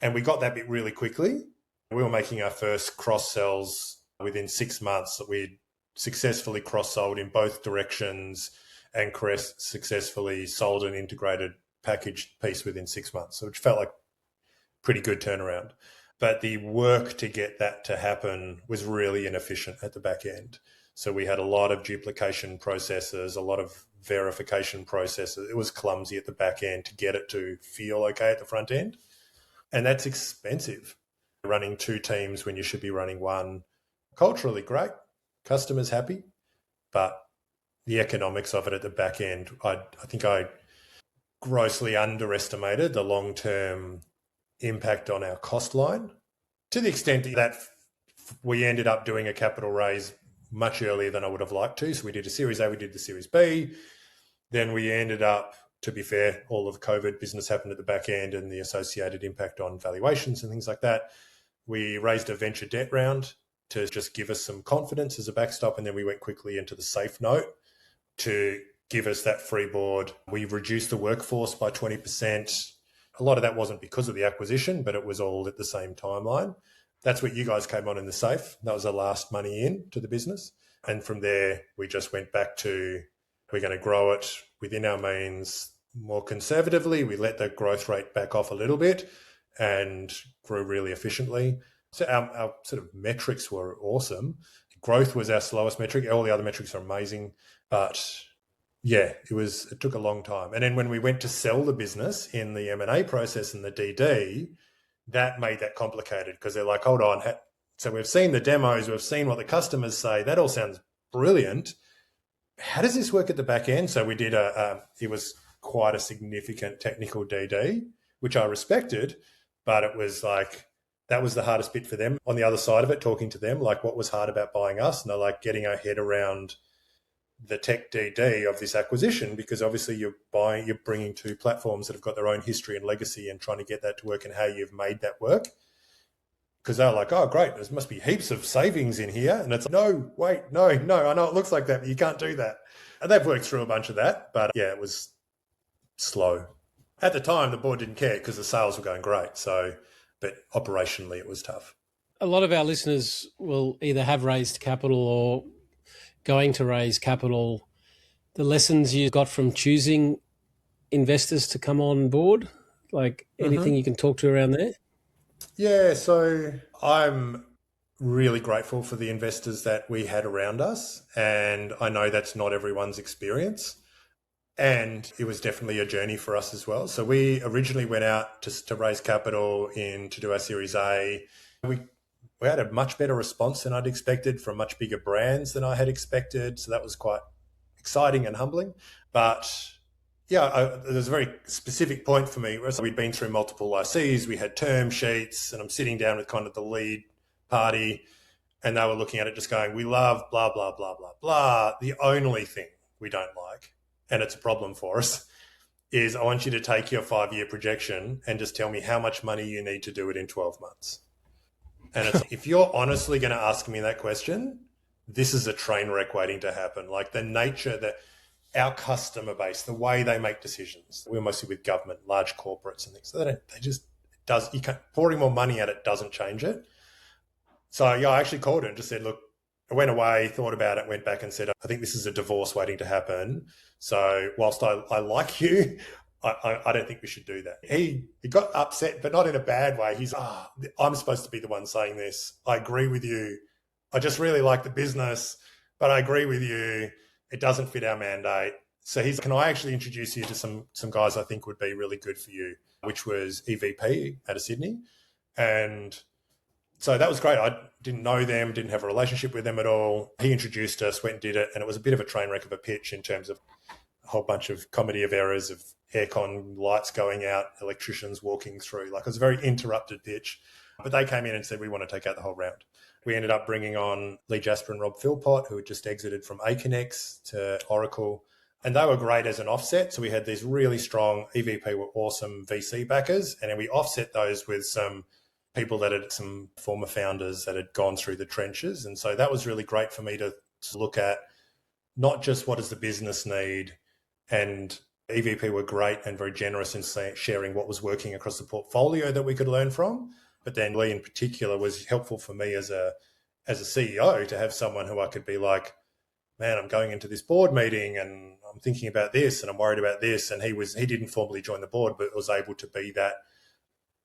And we got that bit really quickly. We were making our first cross-sells within 6 months. That we'd successfully cross-sold in both directions, and Crest successfully sold an integrated packaged piece within 6 months. So it felt like pretty good turnaround. But the work to get that to happen was really inefficient at the back end. So we had a lot of duplication processes, a lot of verification processes. It was clumsy at the back end to get it to feel okay at the front end. And that's expensive, running 2 teams when you should be running 1. Culturally great, customers happy, but the economics of it at the back end, I think I grossly underestimated the long-term impact on our cost line, to the extent that we ended up doing a capital raise much earlier than I would have liked to. So we did a Series A, we did the Series B. Then we ended up, to be fair, all of COVID business happened at the back end and the associated impact on valuations and things like that. We raised a venture debt round to just give us some confidence as a backstop. And then we went quickly into the safe note to give us that free board. We reduced the workforce by 20%. A lot of that wasn't because of the acquisition, but it was all at the same timeline. That's what you guys came on in the safe. That was the last money in to the business. And from there, we just went back to, we're going to grow it within our means more conservatively. We let the growth rate back off a little bit and grew really efficiently. So our sort of metrics were awesome. Growth was our slowest metric. All the other metrics are amazing. But yeah, it took a long time. And then when we went to sell the business in the M&A process and the DD, that made that complicated because they're like, hold on. So we've seen the demos, we've seen what the customers say. That all sounds brilliant. How does this work at the back end? So we did it was quite a significant technical DD, which I respected, but it was like, that was the hardest bit for them. On the other side of it, talking to them, like what was hard about buying us, and they're like getting our head around the tech DD of this acquisition, because obviously you're bringing two platforms that have got their own history and legacy and trying to get that to work and how you've made that work. Because they're like, oh, great, there must be heaps of savings in here. And it's like, no, wait, no, I know it looks like that, but you can't do that. And they've worked through a bunch of that, but yeah, it was slow. At the time, the board didn't care because the sales were going great. So, but operationally, it was tough.
A lot of our listeners will either have raised capital or going to raise capital. The lessons you got from choosing investors to come on board, like anything you can talk to around there?
Yeah, so I'm really grateful for the investors that we had around us. And I know that's not everyone's experience. And it was definitely a journey for us as well. So we originally went out to raise capital to do our Series A. We had a much better response than I'd expected from much bigger brands than I had expected. So that was quite exciting and humbling. But yeah, there's a very specific point for me. We'd been through multiple ICs, we had term sheets, and I'm sitting down with kind of the lead party, and they were looking at it just going, we love blah, blah, blah, blah, blah. The only thing we don't like, and it's a problem for us, is I want you to take your 5-year projection and just tell me how much money you need to do it in 12 months. And it's, if you're honestly going to ask me that question, this is a train wreck waiting to happen. Like the nature that our customer base, the way they make decisions, we're mostly with government, large corporates and things. So you can't, pouring more money at it doesn't change it. So yeah, I actually called her and just said, look, I went away, thought about it, went back and said, I think this is a divorce waiting to happen. So whilst I like you, I don't think we should do that. He got upset, but not in a bad way. He's, I'm supposed to be the one saying this. I agree with you. I just really like the business, but I agree with you. It doesn't fit our mandate. So can I actually introduce you to some guys I think would be really good for you, which was EVP out of Sydney. And so that was great. I didn't know them, didn't have a relationship with them at all. He introduced us, went and did it. And it was a bit of a train wreck of a pitch in terms of a whole bunch of comedy of errors of aircon lights going out, electricians walking through. Like it was a very interrupted pitch. But they came in and said, we want to take out the whole round. We ended up bringing on Lee Jasper and Rob Philpott, who had just exited from Aconex to Oracle. And they were great as an offset. So we had these really strong, EVP were awesome VC backers. And then we offset those with some people that had some former founders that had gone through the trenches. And so that was really great for me to look at not just what does the business need. And EVP were great and very generous in sharing what was working across the portfolio that we could learn from. But then Lee in particular was helpful for me as a CEO to have someone who I could be like, man, I'm going into this board meeting and I'm thinking about this and I'm worried about this. And he didn't formally join the board, but was able to be that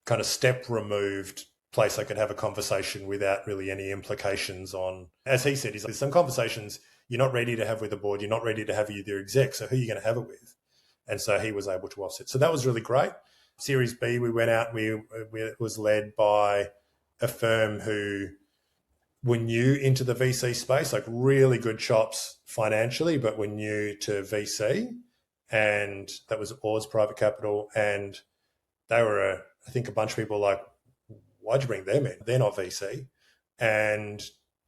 kind of step removed place I could have a conversation without really any implications on, as he said, there's some conversations you're not ready to have with the board, you're not ready to have with your exec, so who are you going to have it with? And so he was able to offset. So that was really great. Series B, we went out, it was led by a firm who were new into the VC space, like really good chops financially, but were new to VC. And that was Oars Private Capital. And they were, I think a bunch of people were like, why'd you bring them in? They're not VC. And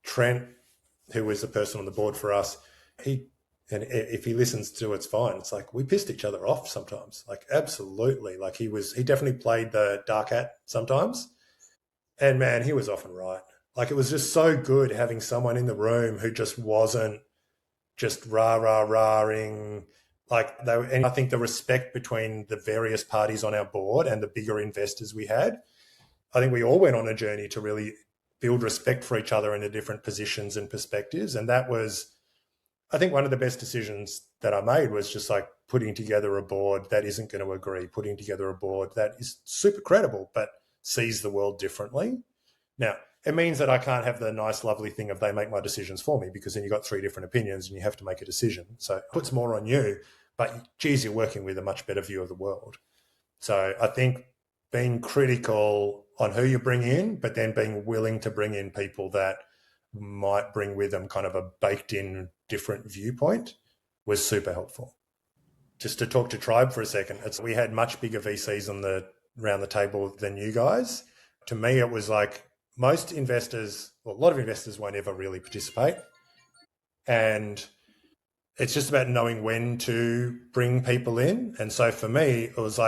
Trent, who was the person on the board for us, and if he listens to it's fine. It's like we pissed each other off sometimes, like absolutely. Like he definitely played the dark hat sometimes. And man, he was often right. Like it was just so good having someone in the room who just wasn't just rah-ing, And I think the respect between the various parties on our board and the bigger investors we had, I think we all went on a journey to really build respect for each other in the different positions and perspectives. And that was, I think, one of the best decisions that I made was just like putting together a board that isn't going to agree, putting together a board that is super credible, but sees the world differently. Now, it means that I can't have the nice, lovely thing of they make my decisions for me, because then you've got three different opinions and you have to make a decision. So it puts more on you, but geez, you're working with a much better view of the world. So I think being critical on who you bring in, but then being willing to bring in people that might bring with them kind of a baked in different viewpoint was super helpful. Just to talk to Tribe for a second, we had much bigger VCs around the table than you guys. To me, it was like most investors, well, a lot of investors won't ever really participate. And it's just about knowing when to bring people in. And so for me, it was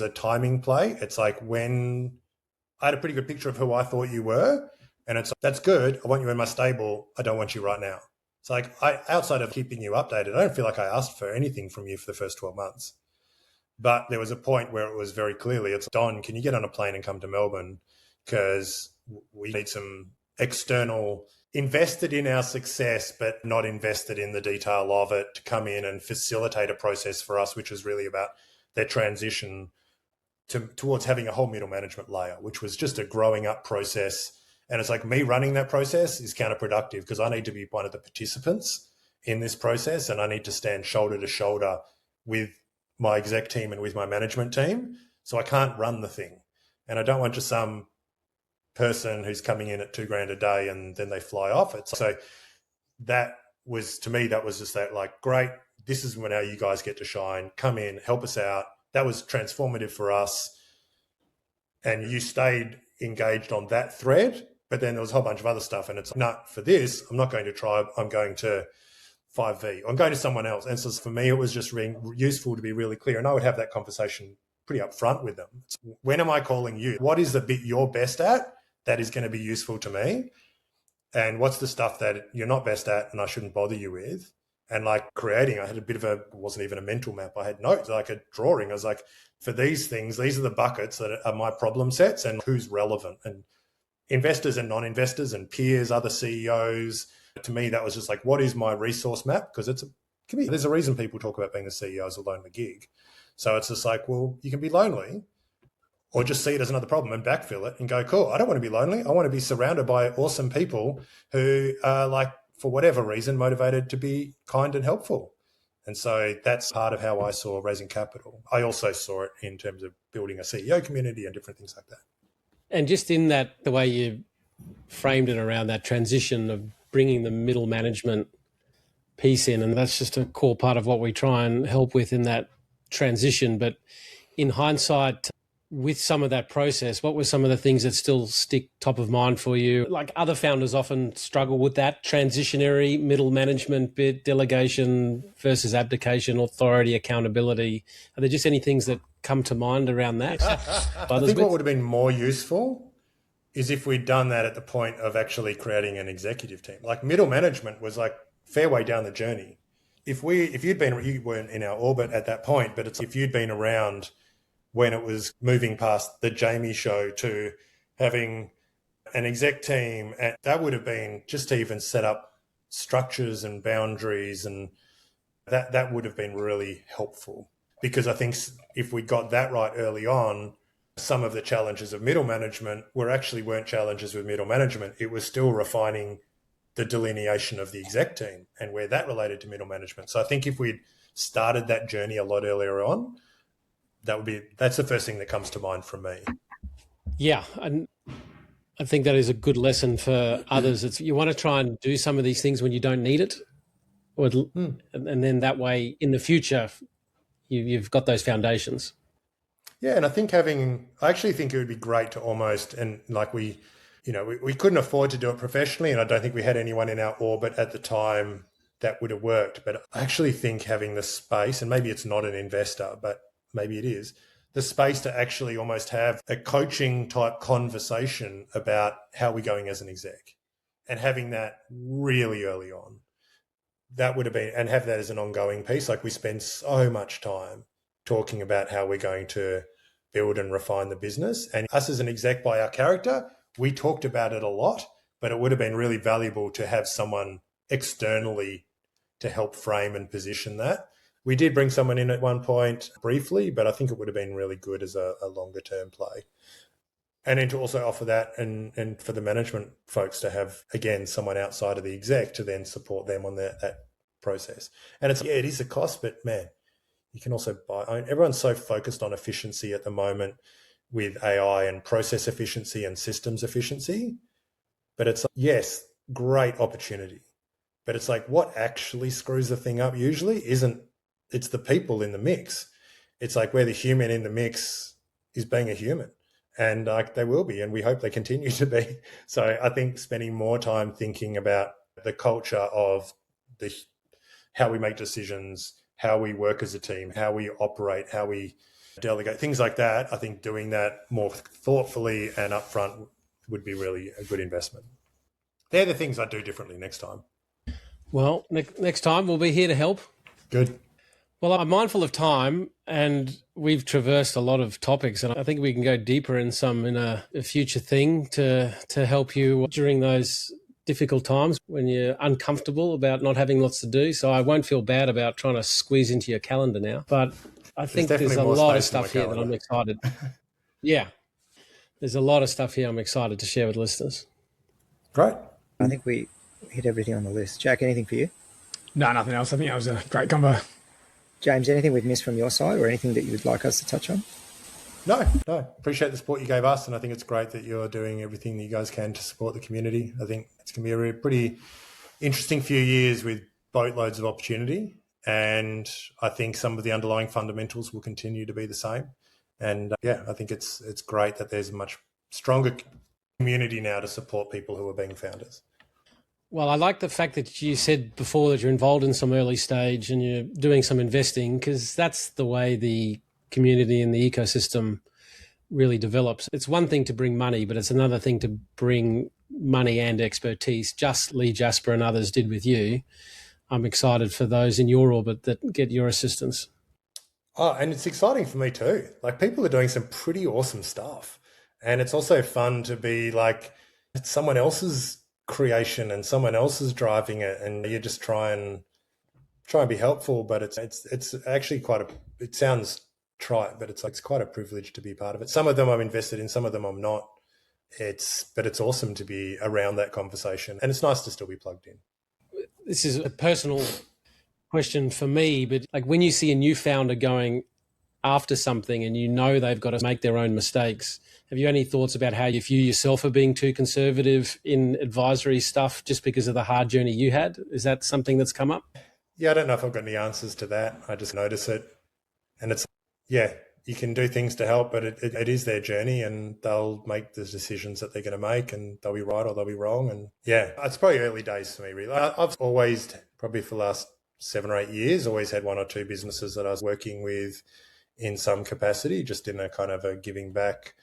a timing play. It's like when I had a pretty good picture of who I thought you were, and it's like, that's good. I want you in my stable. I don't want you right now. It's like, outside of keeping you updated, I don't feel like I asked for anything from you for the first 12 months. But there was a point where it was very clearly, it's Don, can you get on a plane and come to Melbourne? Because we need some external invested in our success, but not invested in the detail of it, to come in and facilitate a process for us, which was really about their transition towards having a whole middle management layer, which was just a growing up process. And it's like, me running that process is counterproductive, because I need to be one of the participants in this process, and I need to stand shoulder to shoulder with my exec team and with my management team. So I can't run the thing. And I don't want just some person who's coming in at $2,000 a day and then they fly off. So that was, to me, that was just that, like, great, this is when how you guys get to shine. Come in, help us out. That was transformative for us. And you stayed engaged on that thread, but then there was a whole bunch of other stuff. And it's not for this, I'm not going to Tribe, I'm going to 5V, I'm going to someone else. And so for me, it was just really useful to be really clear. And I would have that conversation pretty upfront with them. When am I calling you? What is the bit you're best at that is going to be useful to me? And what's the stuff that you're not best at and I shouldn't bother you with? And like creating, I had a bit of it wasn't even a mental map. I had notes, like a drawing. I was like, for these things, these are the buckets that are my problem sets and who's relevant. And investors and non-investors and peers, other CEOs. To me, that was just like, what is my resource map? Because there's a reason people talk about being a CEO as a lonely gig. So it's just like, well, you can be lonely or just see it as another problem and backfill it and go, cool, I don't want to be lonely. I want to be surrounded by awesome people who are, like, for whatever reason, motivated to be kind and helpful. And so that's part of how I saw raising capital. I also saw it in terms of building a CEO community and different things like that.
And just in that, the way you framed it around that transition of bringing the middle management piece in, and that's just a core part of what we try and help with in that transition. But in hindsight, with some of that process, what were some of the things that still stick top of mind for you? Like, other founders often struggle with that transitionary middle management bit, delegation versus abdication, authority, accountability. Are there just any things that come to mind around that?
I think what would have been more useful is if we'd done that at the point of actually creating an executive team. Like, middle management was like fair way down the journey. You weren't in our orbit at that point, but if you'd been around when it was moving past the Jamie show to having an exec team, and that would have been just to even set up structures and boundaries, and that would have been really helpful. Because I think if we got that right early on, some of the challenges of middle management weren't challenges with middle management. It was still refining the delineation of the exec team and where that related to middle management. So I think if we'd started that journey a lot earlier on, that's the first thing that comes to mind from me. Yeah,
and I think that is a good lesson for others. You want to try and do some of these things when you don't need it, and then that way in the future you've got those foundations.
Yeah, and I actually think it would be great to almost, and like we couldn't afford to do it professionally, and I don't think we had anyone in our orbit at the time that would have worked. But I actually think having the space, and maybe it's not an investor, but maybe it is, the space to actually almost have a coaching type conversation about how we're going as an exec, and having that really early on, that would have been, and have that as an ongoing piece. Like we spend so much time talking about how we're going to build and refine the business. And us as an exec, by our character, we talked about it a lot, but it would have been really valuable to have someone externally to help frame and position that. We did bring someone in at one point briefly, but I think it would have been really good as a longer term play. And then to also offer that and for the management folks to have, again, someone outside of the exec to then support them on that process. And it is a cost, but man, you can also buy. Everyone's so focused on efficiency at the moment with AI and process efficiency and systems efficiency. But it's, yes, great opportunity. But it's like what actually screws the thing up usually it's the people in the mix. It's like where the human in the mix is being a human. And they will be, and we hope they continue to be. So I think spending more time thinking about the culture of how we make decisions, how we work as a team, how we operate, how we delegate, things like that. I think doing that more thoughtfully and upfront would be really a good investment. They're the things I do differently next time.
Well, next time we'll be here to help.
Good.
Well, I'm mindful of time, and we've traversed a lot of topics, and I think we can go deeper in a future thing to help you during those difficult times when you're uncomfortable about not having lots to do. So I won't feel bad about trying to squeeze into your calendar now, but I think there's a lot of stuff here that I'm excited. Yeah, there's a lot of stuff here I'm excited to share with listeners.
Great.
I think we hit everything on the list. Jack, anything for you?
No, nothing else. I think that was a great combo.
James, anything we've missed from your side or anything that you would like us to touch on?
No. Appreciate the support you gave us, and I think it's great that you're doing everything that you guys can to support the community. I think it's going to be a pretty interesting few years with boatloads of opportunity, and I think some of the underlying fundamentals will continue to be the same. And I think it's great that there's a much stronger community now to support people who are being founders.
Well, I like the fact that you said before that you're involved in some early stage and you're doing some investing, because that's the way the community and the ecosystem really develops. It's one thing to bring money, but it's another thing to bring money and expertise, just Lee Jasper and others did with you. I'm excited for those in your orbit that get your assistance.
Oh, and it's exciting for me too. Like, people are doing some pretty awesome stuff. And it's also fun to be like, it's someone else's creation and someone else is driving it, and you just try and be helpful. But it's actually it sounds trite, but it's quite a privilege to be part of it. Some of them I'm invested in, some of them I'm not. But it's awesome to be around that conversation, and it's nice to still be plugged in.
This is a personal question for me, but like when you see a new founder going after something and you know they've got to make their own mistakes, have you any thoughts about how you view yourself are being too conservative in advisory stuff just because of the hard journey you had? Is that something that's come up?
Yeah, I don't know if I've got any answers to that. I just notice it. And it's, you can do things to help, but it is their journey, and they'll make the decisions that they're going to make, and they'll be right or they'll be wrong. And it's probably early days for me, really. I've always, probably for the last 7 or 8 years, always had 1 or 2 businesses that I was working with in some capacity, just in a kind of a giving back,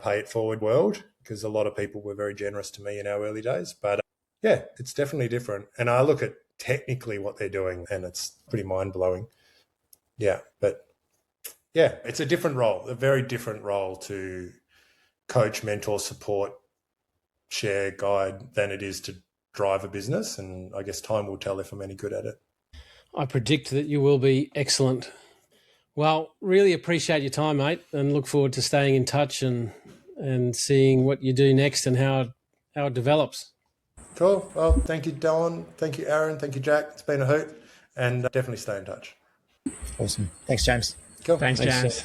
pay it forward world, because a lot of people were very generous to me in our early days. But it's definitely different. And I look at technically what they're doing, and it's pretty mind-blowing. It's a different role, a very different role to coach, mentor, support, share, guide than it is to drive a business. And I guess time will tell if I'm any good at it.
I predict that you will be excellent. Well, really appreciate your time, mate, and look forward to staying in touch and seeing what you do next and how it develops.
Cool. Well, thank you, Dylan. Thank you, Aaron. Thank you, Jack. It's been a hoot, and definitely stay in touch.
Awesome. Thanks, James.
Cool.
Thanks, James.